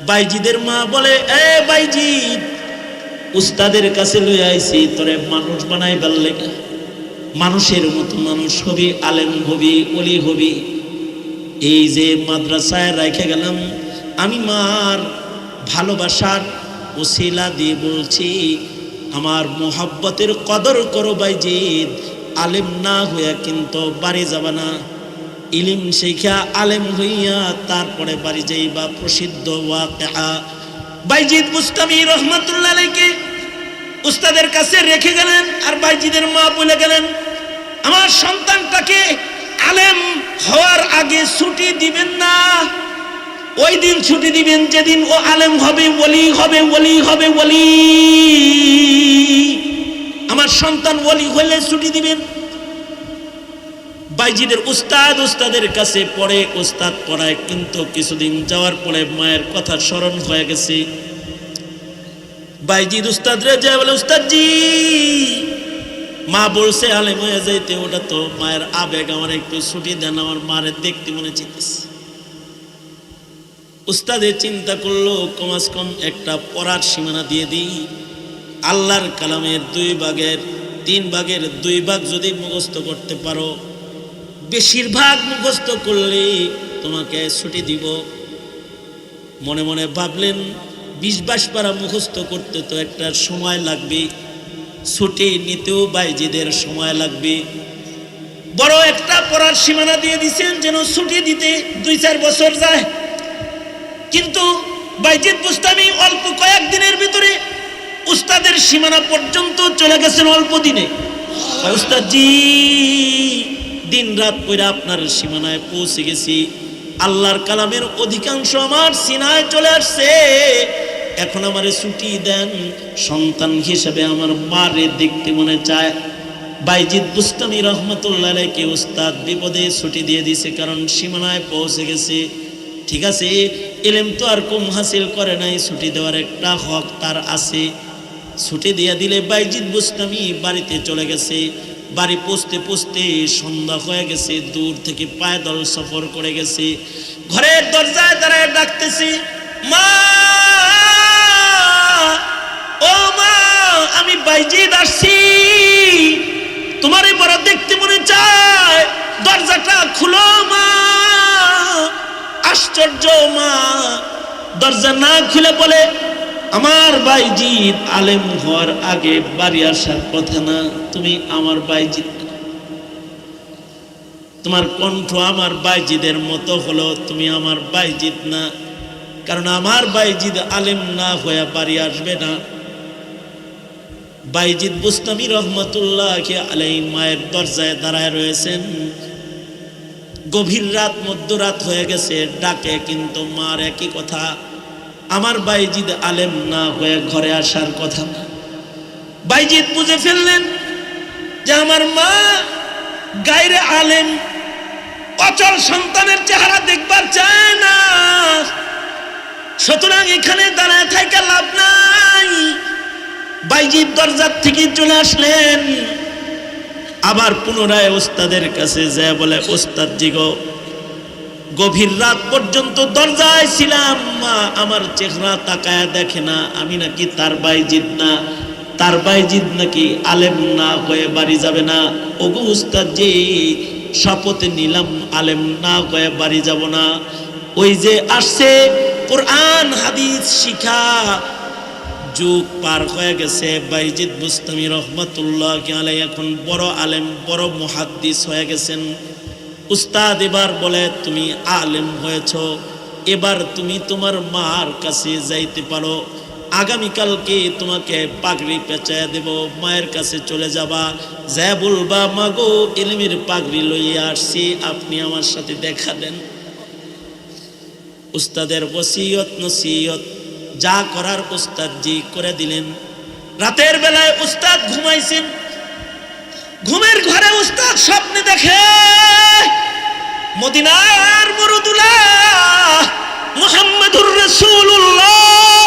বাইজিদের মা বলে, এ বাইজিদ, উস্তাদের কাছে লইয়া আইছি, তোরে মানুষ বানাই বেললে, মানুষের মতো মানুষ হবি, আলেম হবি, ওলি হবি। এই যে মাদ্রাসায় রেখে গেলাম, আমি মার ভালোবাসার ওসিলা দিয়ে বলছি, আমার মোহাব্বতের কদর করো বাইজিদ। আলেম না হইয়া কিন্তু বাড়ি যাবা না, ইলিম শিখা আলেম হইয়া তারপরে বাড়ি যাইবা। প্রসিদ্ধ ওয়াকিআ। বাইজিদ বুস্তামি রহমাতুল্লাহ আলাইহি উস্তাদের কাছে রেখে গেলেন, আর বাইজিদের মা বলে গেলেন, আমার সন্তানটাকে আলেম হওয়ার আগে ছুটি দিবেন না। ওই দিন ছুটি দিবেন যেদিন ও আলেম হবে, ওলি হবে, ওলি হবে, ওলি। আমার সন্তান ওলি হলে ছুটি দিবেন। বাইজিদের উস্তাদের কাছে পড়ে, উস্তাদ পড়ায়, কিন্তু কিছুদিন যাওয়ার পরে মায়ের কথা স্মরণ হয়ে গেছে। বাইজিদ উস্তাদরে যায় বলে, উস্তাদজি, মা বলছে আলেম হয়ে যাইতে, ওটা তো মায়ের আবেগ, আমার একটু ছুটি দেন, আমার মায়ের দেখতে মনে চাইতেছে। উস্তাদে চিন্তা করলো, কমাস কম একটা পড়ার সীমানা দিয়ে দিই। আল্লাহর কালামের 2 ভাগের 3 ভাগের 2 ভাগ যদি মুখস্থ করতে পারো, বেশিরভাগ মুখস্থ করলে তোমাকে ছুটি দিব। মনে মনে ভাবলেন, 20-22 পারা মুখস্থ করতে তো একটা সময় লাগবে, ছুটি নিতেও বাইজিদের সময় লাগবে। বড় একটা পড়ার সীমানা দিয়ে দিচ্ছেন যেন ছুটি দিতে 2-4 বছর যায়। কিন্তু বাইজিদ বুস্তামি অল্প কয়েকদিনের ভিতরে উস্তাদের সীমানা পর্যন্ত চলে গেছেন, অল্প দিনে। উস্তাদজি, দিন রাত করে আপনার সীমানায় পৌঁছে গেছি, আল্লাহর কালামের অধিকাংশ আমার সিনায় চলে আসছে, এখন আমারে ছুটি দেন, সন্তান হিসেবে আমার মারে দেখতে মনে চায়। বাইজিদ বুস্তামি রহমাতুল্লাহ আলাইহি উস্তাদ বিপদে ছুটি দিয়ে দিছে, কারণ সীমানায় পৌঁছে গেছে। ঠিক আছে, ইলম তো আর কম হাসিল করে নাই, ছুটি দেওয়ার একটা হক তার আছে। ছুটি দিয়ে দিলে বাইজিদ বুস্তামি বাড়িতে চলে গেছে। বাড়ি পৌঁছতে পৌঁছতে সন্ধ্যা হয়ে গেছে, দূর থেকে পায়দল সফর করে গেছে। ঘরের দরজায় দাঁড়ায় ডাকতেছি, মা, ও মা, আমি বাইজিদ আসছি, তোমারে বড় দেখতে মনে চায়, দরজাটা খুলো মা। আশ্চর্য, মা দরজা না খুলে বলে, আমার বাইজিদ আলেম হওয়ার আগে বাড়ি আসার কথা না, তুমি আমার বাইজিদ, তোমার কণ্ঠ আমার বাইজিদের মতো হলো, তুমি আমার বাইজিদ না, কারণ আমার বাইজিদ আলেম না হয়ে বাড়ি আসবে না। বাইজিদ বুস্তামি রহমাতুল্লাহ আলাইহি মায়ের দরজায় দাঁড়ায় রয়েছেন। গভীর রাত, মধ্যরাত হয়ে গেছে, ডাকে, কিন্তু মার একই কথা, আমার বাইজিদ আলেম না হয়ে ঘরে আসার কথা না। বাইজিদ বুঝে ফেললেন যে আমার মা গায়রে আলেম, অচল সন্তানের চেহারা দেখবার চায় না, সুতরাং এখানে দাঁড়ায় থাকা লাভ নাই। বাইজিদ দরজার থেকে চলে আসলেন, আবার পুনরায় ওস্তাদের কাছে যায় বলে, ওস্তাদজি গো, গভীর রাত পর্যন্ত দরজায় ছিলাম, মা আমার চেহারা তাকায় দেখে না, আমি নাকি তার বাইজিদ না, তার বাইজিদ নাকি আলেম না হয়ে বাড়ি যাবে না। ওগো উস্তাদজি, শপথ নিলাম আলেম না হয়ে বাড়ি যাব না। ওই যে আসছে কোরআন হাদিস শিখা যুগ পার হয়ে গেছে, বাইজিদ বুস্তামি রহমাতুল্লাহ আলাইহি এখন বড় আলেম, বড় মুহাদ্দিস হয়ে গেছেন। উস্তাদ এবার বলে, তুমি আলেম হয়েছ, এবার তুমি তোমার মার কাছে যাইতে পারো, আগামীকালকে তোমাকে পাগড়ি পেঁচায় দেব, মায়ের কাছে চলে যাবা, যা বলবা, মাগো ইলমের পাগড়ি লইয়া আসছি, আপনি আমার সাথে দেখা দেন। উস্তাদের ওসিয়ত নসিহত যা করার উস্তাদজি করে দিলেন। রাতের বেলায় উস্তাদ ঘুমাইছেন, ঘুমের ঘরে উস্তাদ স্বপ্নে দেখে মদিনার মরুদুলাহ মুহাম্মাদুর রাসূলুল্লাহ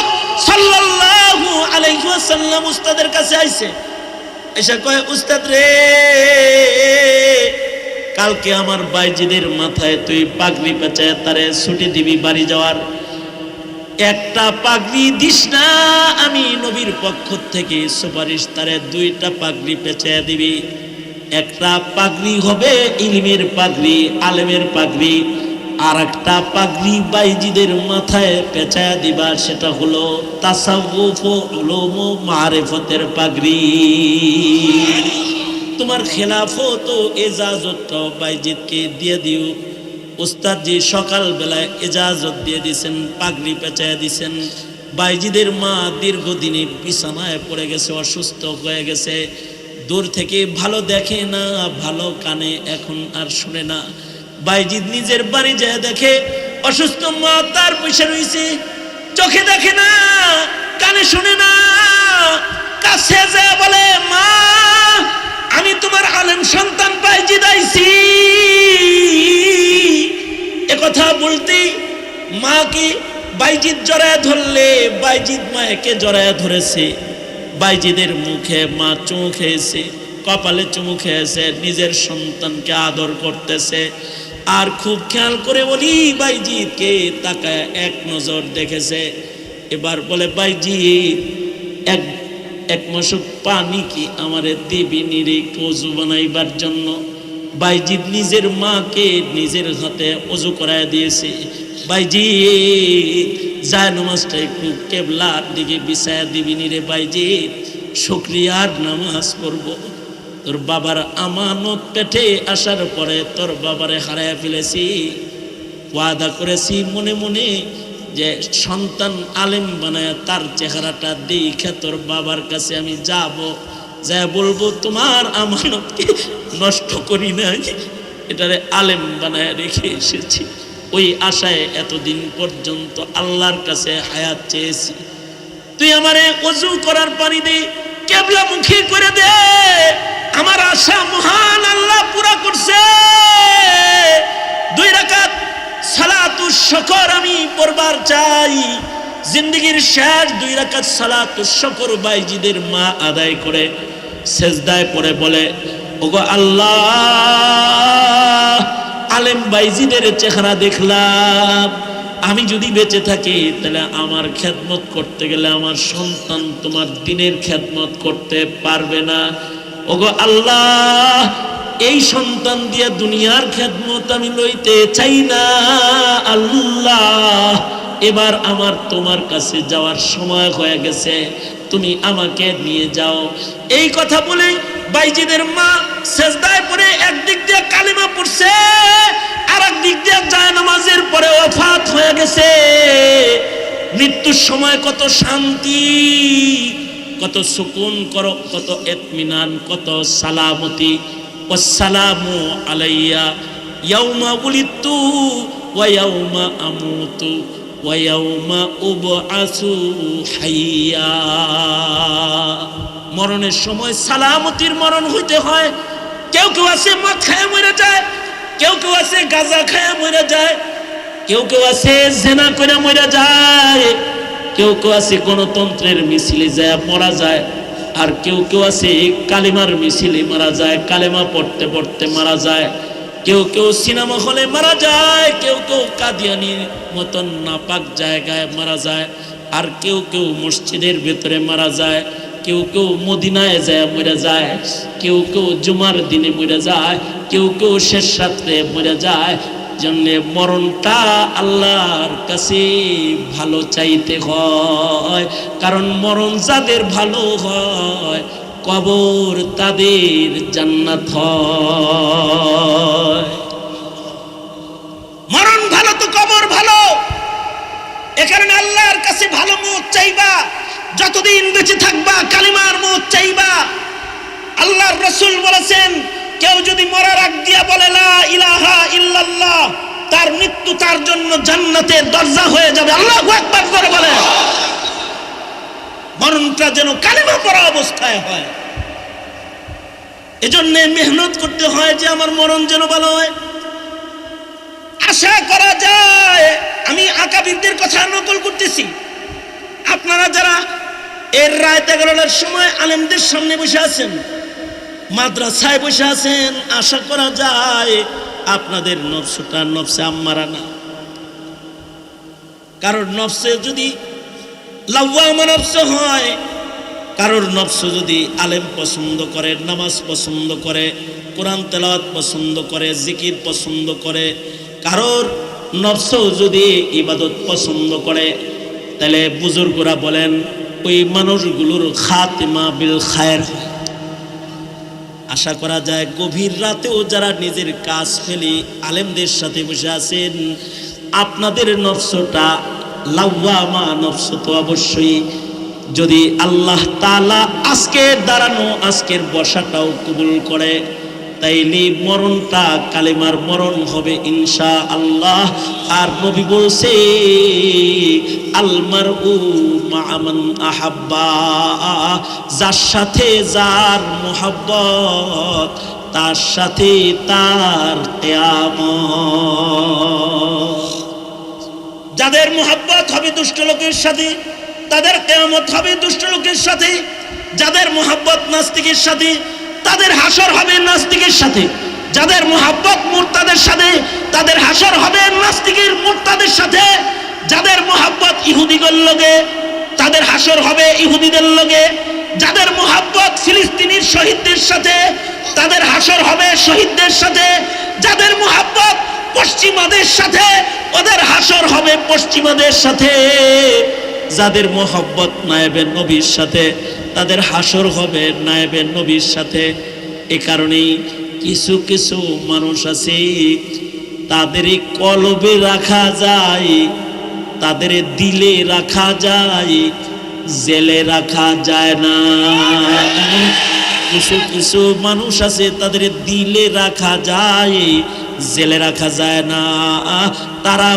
সাল্লাল্লাহু আলাইহি ওয়াসাল্লাম উস্তাদের কাছে আইছে, এসে কয়, উস্তাদ রে, কালকে আমার বাইজিদের মাথায় তুই পাগড়ি পেঁচায় তারে ছুটি দিবি বাড়ি যাওয়ার। একটা পাগড়ি দিস না, আমি নবীর পক্ষ থেকে সুপারিশ তারে দুইটা পাগড়ি পেঁচাইয়া দিবি। একটা পাগড়ি হবে ইলমের পাগড়ি, আলেমের পাগড়ি, আর একটা পাগড়ি বাইজিদের মাথায় পেঁচাইয়া দিবা, সেটা হলো তাসাউফ ও উলুম ও মারিফতের পাগড়ি। তোমার খেলাফত ও এজাজতটাও বাইজিদকে দিয়ে দিও। উস্তাদ জি সকাল বেলায় এজাজত দিয়ে দিছেন, পাগড়ি পেঁচাইয়া দিছেন। বাইজিদের মা দীর্ঘদিনের বিছানায় পড়ে গেছে, অসুস্থ হয়ে গেছে, দূর থেকে ভালো দেখে না, ভালো কানে এখন আর শুনে না। বাইজিদ নিজের বাড়ি যায় দেখে অসুস্থ মা তার বসে রয়েছে, চোখে দেখে না, কানে শুনে না। কাছে যায় বলে, মা আমি তোমার আলেম সন্তান বাইজিদ আইছি। একথা বলতে মাকে বাইজিদ জড়ায় ধরলে, বাইজিদ মাকে জড়ায় ধরেছে। বাইজিদের মুখে মা চুমু খেয়েছে, কপালে চুমু খেয়েছে, নিজের সন্তানকে আদর করতেছে। আর খুব খেয়াল করে বলি বাইজিদকে তাকায় এক নজর দেখেছে। এবার বলে, বাইজিদ এক মশক পানি কি আমারে দিবি নিরে ওযু বানাইবার জন্য? বাইজিদ নিজের মাকে নিজের হাতে ওযু করায় দিয়েছে। বাইজিদ যায় নামাজটা একটু কেবলার দিকে বিছায়া দিবি নিরে বাইজিদ, শুকরিয়ার নামাজ পড়ব। তোর বাবার আমানত পেটে আসার পরে তোর বাবারে হারায় ফেলেছি। ওয়াদা করেছি মনে মনে যে সন্তান আলেম বানায় তার চেহারাটা দেখে তোর বাবার কাছে আমি যাব, যা বলবো তোমার আমানতকে নষ্ট করি নাই, এটারে আলেম বানায় রেখে এসেছি। ওই আশায় এতদিন পর্যন্ত আল্লাহর কাছে হায়াত চেয়েছি। তুই আমারে ওযু করার পানি দে, কেবলা মুখী করে দে। আমার আশা মহান আল্লাহ পুরা করছে। 2 রাকাত সালাতুশ শুকর আমি পড়বার চাই। জিন্দেগীর শেষ 2 রাকাত সালাতুশ শুকর বাইজিদের মা আদায় করে সেজদায় পড়ে বলে, ওগো আল্লাহ, আলেম বাইজিদের চেহারা দেখলাম, আমি যদি বেঁচে থাকি তাহলে আমার খেদমত করতে গেলে আমার সন্তান তোমার দ্বীনের খেদমত করতে পারবে না। ওগো আল্লাহ, এই সন্তান দিয়ে দুনিয়ার খেদমত আমি লইতে চাই না। আল্লাহ, এবার আমার তোমার কাছে যাওয়ার সময় হয়ে গেছে, তুমি আমাকে নিয়ে যাও। এই কথা বলে বাইজিদের মা সেজদায় পড়ে একদিক দিয়ে কালিমা পড়ছে, আর একদিক দিয়ে জায়নামাজের পরে ওফাত হয়ে গেছে। মৃত্যুর সময় কত শান্তি, কত সুকুন, কত ইতমিনান, কত সালামতি। ওয়াসসালামু আলাইয়া ইয়াউমা উলিদতু ওয়া ইয়াউমা আমুতু ওয়া ইয়াউমা উবআসু হাইয়া। মরণের সময় সালামতির মরণ হইতে হয়। কেউ কেউ আছে মদ খায়া মরে যায়, কেউ কেউ আছে গাঁজা খায়া মরে যায়, কেউ কেউ আছে জেনা করে মরে যায়, কেউ কেউ আছে গণতন্ত্রের মিছিলে যায় মারা যায়, আর কেউ কেউ আছে কালিমার মিছিলে মারা যায়, কালেমা পড়তে পড়তে মারা যায়। কেউ কেউ সিনেমা হলে মারা যায়, কেউ কেউ কাদিয়ানির মতন নাপাক জায়গায় মারা যায়, আর কেউ কেউ মসজিদের ভেতরে মারা যায়, কেউ কেউ মদিনায় যায় মরে যায়, কেউ কেউ জুমার দিনে মরে যায়, কেউ কেউ শেষ রাত্রে মরে যায়। জন্য মরণটা আল্লাহর কাছে ভালো চাইতে হয়, কারণ মরণ যাদের ভালো হয় কবর তাদের জান্নাত হয়। মরণ ভালো তো কবর ভালো, এ কারণে আল্লাহর কাছে ভালো মওত চাইবা। যতদিন বেঁচে থাকবা কালিমার মওত চাইবা। আল্লাহর রাসূল বলেছেন, কেউ যদি মরার আগ দিয়া বলে লা ইলাহা ইল্লাল্লাহ, তার মৃত্যু তার জন্য জান্নাতের দরজা হয়ে যাবে। আল্লাহু আকবার করে বলে। মরণটা যেন কালিমা পড়া অবস্থায় হয়। এজন্য মেহনত করতে হয় যে আমার মরণ যেন ভালো হয়। আশা করা যায়, আমি আকাবিরদের কথা নকল করতেছি। আপনারা যারা এর রাত 11টার সময় আলেমদের সামনে বসে আছেন, মাদ্রাসায় বসে আছেন, আশা করা যায় আপনাদের নফসটা নফসে আম্মারা না। কারোর নফসে যদি লাওয়ামা নফস হয়, কারোর নফস যদি আলেম পছন্দ করে, নামাজ পছন্দ করে, কোরআন তেলাওয়াত পছন্দ করে, জিকির পছন্দ করে, কারোর নফস যদি ইবাদত পছন্দ করে, তাহলে বুজুর্গরা বলেন ওই মানুষগুলোর খাতিমা বিল খায়ের। আশা করা যায় গভীর রাতেও যারা নিজের কাজ ফেলে আলেমদের সাথে বসে আছেন, আপনাদের নফসটা লাওয়ামা নফস তো অবশ্যই। যদি আল্লাহ তাআলা আজকের দাঁড়ানো, আজকের বসাটাও কবুল করে, তাইলে মরণটা কালেমার মরণ হবে ইনশাআল্লাহ। আর নবী বলছে আল মারউ মা মান আহাব্বা, যার সাথে যার মোহাব্বত তার সাথে তার কিয়ামত। যাদের মোহাব্বত হবে দুষ্ট লোকের সাথে, তাদের কিয়ামত হবে দুষ্ট লোকের সাথে। যাদের মোহাব্বত নাস্তিকের সাথে, তাদের হাসর হবে নাস্তিকের সাথে। যাদের মোহাব্বত মুরতাদের সাথে, তাদের হাসর হবে নাস্তিকের মুরতাদের সাথে। যাদের মোহাব্বত ইহুদিদের লগে, তাদের হাসর হবে ইহুদিদের লগে। যাদের মোহাব্বত ফিলিস্তিনির শহীদদের সাথে, তাদের হাসর হবে শহীদদের সাথে। যাদের মোহাব্বত পশ্চিমাদের সাথে, ওদের হাসর হবে পশ্চিমাদের সাথে। যাদের মোহাব্বত নায়েবে নবীর সাথে, তাদের হাসর হবে নায়েবে নবীর সাথে। এ কারণেই কিছু কিছু মানুষ আছে, তাদের কলবে রাখা যায়, তাদের দিলে রাখা যায়, জেলে রাখা যায় না। কিছু কিছু মানুষ আছে তাদের দিলে রাখা যায়, জেলে রাখা যায় না। তারা